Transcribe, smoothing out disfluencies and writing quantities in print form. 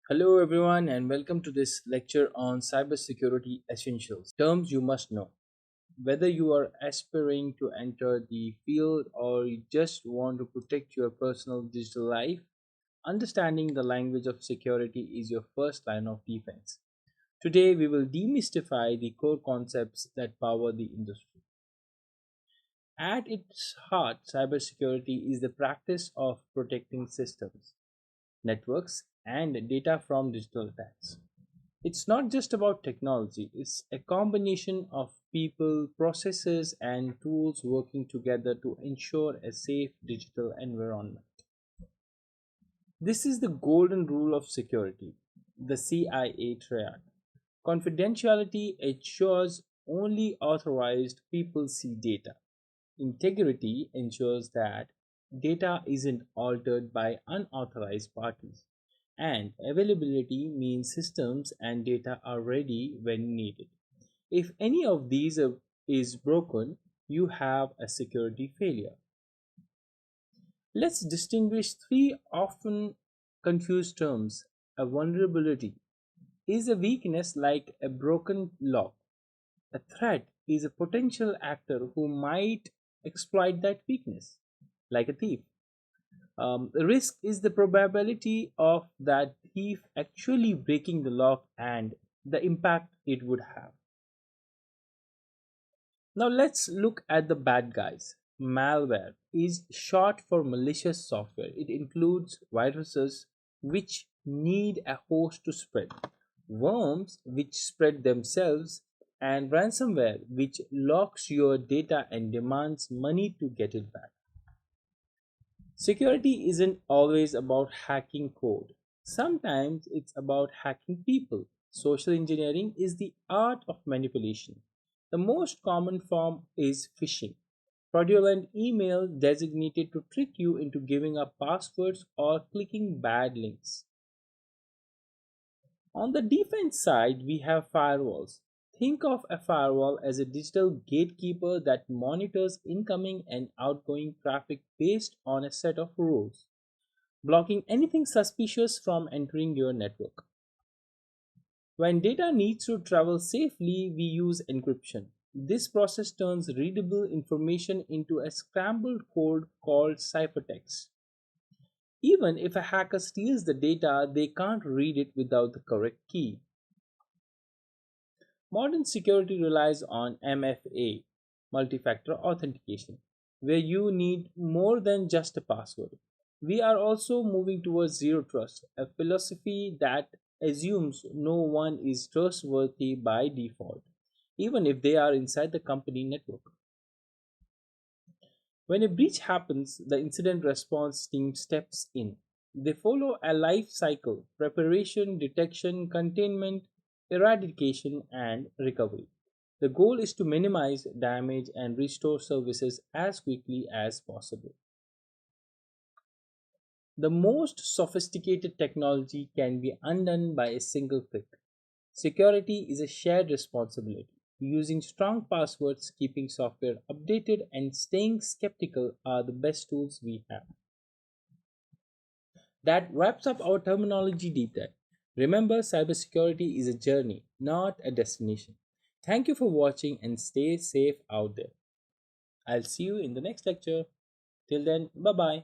Hello, everyone, and welcome to this lecture on cybersecurity essentials. Terms you must know. Whether you are aspiring to enter the field or you just want to protect your personal digital life, understanding the language of security is your first line of defense. Today, we will demystify the core concepts that power the industry. At its heart, cybersecurity is the practice of protecting systems, networks, and data from digital attacks. It's not just about technology, it's a combination of people, processes, and tools working together to ensure a safe digital environment. This is the golden rule of security, the CIA Triad. Confidentiality ensures only authorized people see data. Integrity ensures that data isn't altered by unauthorized parties. And availability means systems and data are ready when needed. If any of these is broken, you have a security failure. Let's distinguish three often confused terms. A vulnerability is a weakness like a broken lock. A threat is a potential actor who might exploit that weakness, like a thief. Risk is the probability of that thief actually breaking the lock and the impact it would have. Now let's look at the bad guys. Malware is short for malicious software. It includes viruses which need a host to spread, worms which spread themselves, and ransomware which locks your data and demands money to get it back. Security isn't always about hacking code. Sometimes it's about hacking people. Social engineering is the art of manipulation. The most common form is phishing, fraudulent email designated to trick you into giving up passwords or clicking bad links. On the defense side, we have firewalls. Think of a firewall as a digital gatekeeper that monitors incoming and outgoing traffic based on a set of rules, blocking anything suspicious from entering your network. When data needs to travel safely, we use encryption. This process turns readable information into a scrambled code called ciphertext. Even if a hacker steals the data, they can't read it without the correct key. Modern security relies on MFA, multi-factor authentication, where you need more than just a password. We are also moving towards zero trust, a philosophy that assumes no one is trustworthy by default, even if they are inside the company network. When a breach happens, the incident response team steps in. They follow a life cycle: preparation, detection, containment, eradication, and recovery. The goal is to minimize damage and restore services as quickly as possible. The most sophisticated technology can be undone by a single click. Security is a shared responsibility. Using strong passwords, keeping software updated, and staying skeptical are the best tools we have. That wraps up our terminology deep dive. Remember, cybersecurity is a journey, not a destination. Thank you for watching and stay safe out there. I'll see you in the next lecture. Till then, bye bye.